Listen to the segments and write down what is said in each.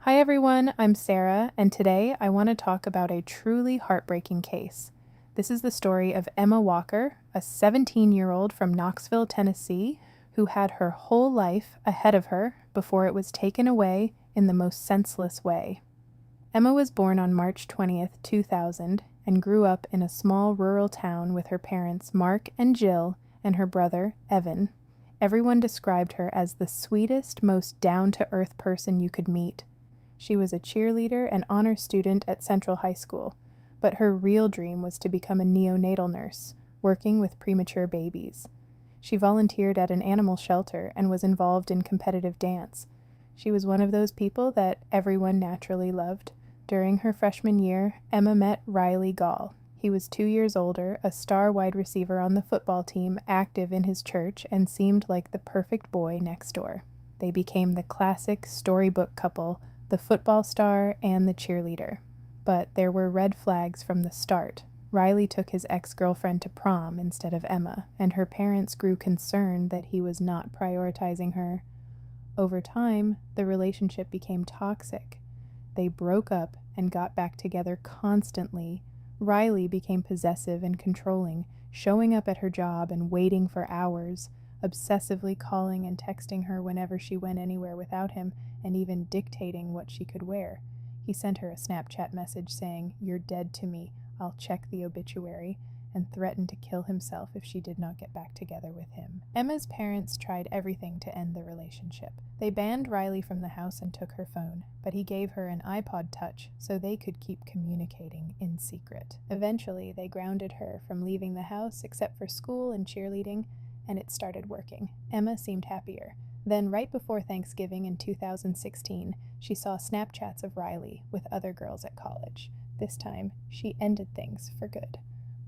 Hi everyone, I'm Sarah, and today I want to talk about a truly heartbreaking case. This is the story of Emma Walker, a 17-year-old from Knoxville, Tennessee, who had her whole life ahead of her before it was taken away in the most senseless way. Emma was born on March 20th, 2000, and grew up in a small rural town with her parents Mark and Jill and her brother Evan. Everyone described her as the sweetest, most down-to-earth person you could meet. She was a cheerleader and honor student at Central High School, but her real dream was to become a neonatal nurse, working with premature babies. She volunteered at an animal shelter and was involved in competitive dance. She was one of those people that everyone naturally loved. During her freshman year, Emma met Riley Gall. He was 2 years older, a star wide receiver on the football team, active in his church, and seemed like the perfect boy next door. They became the classic storybook couple, the football star and the cheerleader. But there were red flags from the start. Riley took his ex-girlfriend to prom instead of Emma, and her parents grew concerned that he was not prioritizing her. Over time, the relationship became toxic. They broke up and got back together constantly. Riley became possessive and controlling, showing up at her job and waiting for hours, obsessively calling and texting her whenever she went anywhere without him, and even dictating what she could wear. He sent her a Snapchat message saying, "You're dead to me, I'll check the obituary," and threatened to kill himself if she did not get back together with him. Emma's parents tried everything to end the relationship. They banned Riley from the house and took her phone, but he gave her an iPod Touch so they could keep communicating in secret. Eventually, they grounded her from leaving the house except for school and cheerleading, and it started working. Emma seemed happier. Then, right before Thanksgiving in 2016, she saw Snapchats of Riley with other girls at college. This time, she ended things for good.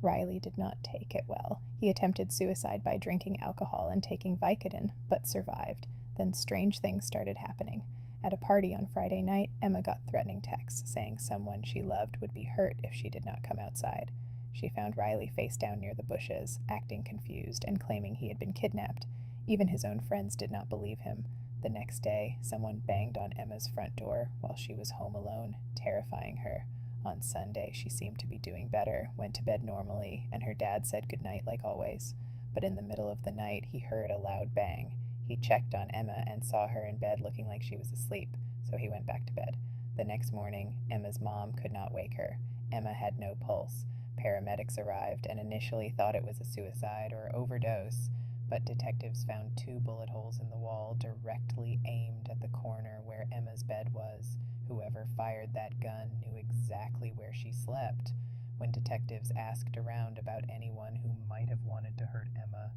Riley did not take it well. He attempted suicide by drinking alcohol and taking Vicodin, but survived. Then strange things started happening. At a party on Friday night, Emma got threatening texts saying someone she loved would be hurt if she did not come outside. She found Riley face down near the bushes, acting confused and claiming he had been kidnapped. Even his own friends did not believe him. The next day, someone banged on Emma's front door while she was home alone, terrifying her. On Sunday, she seemed to be doing better, went to bed normally, and her dad said goodnight like always. But in the middle of the night, he heard a loud bang. He checked on Emma and saw her in bed looking like she was asleep, so he went back to bed. The next morning, Emma's mom could not wake her. Emma had no pulse. Paramedics arrived and initially thought it was a suicide or overdose, but detectives found 2 bullet holes in the wall directly aimed at the corner where Emma's bed was. Whoever fired that gun knew exactly where she slept. When detectives asked around about anyone who might have wanted to hurt Emma,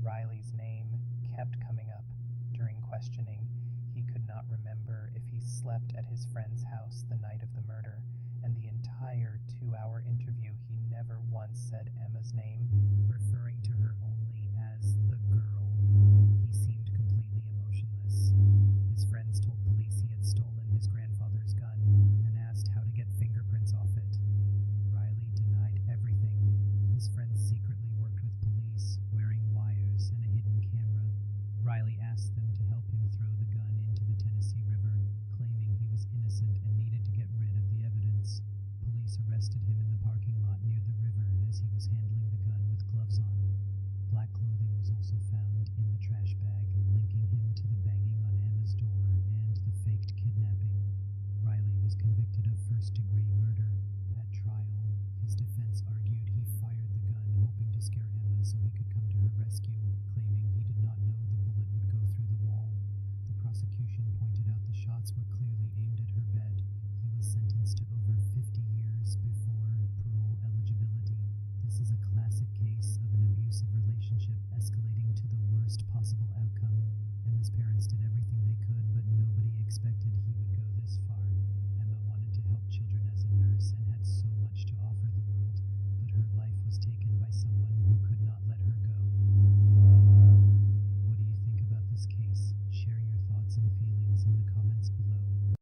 Riley's name kept coming up. During questioning, he could not remember if he slept at his friend's house the night of the murder, and the entire 2-hour interview he never once said Emma's name, referring to her only as the girl.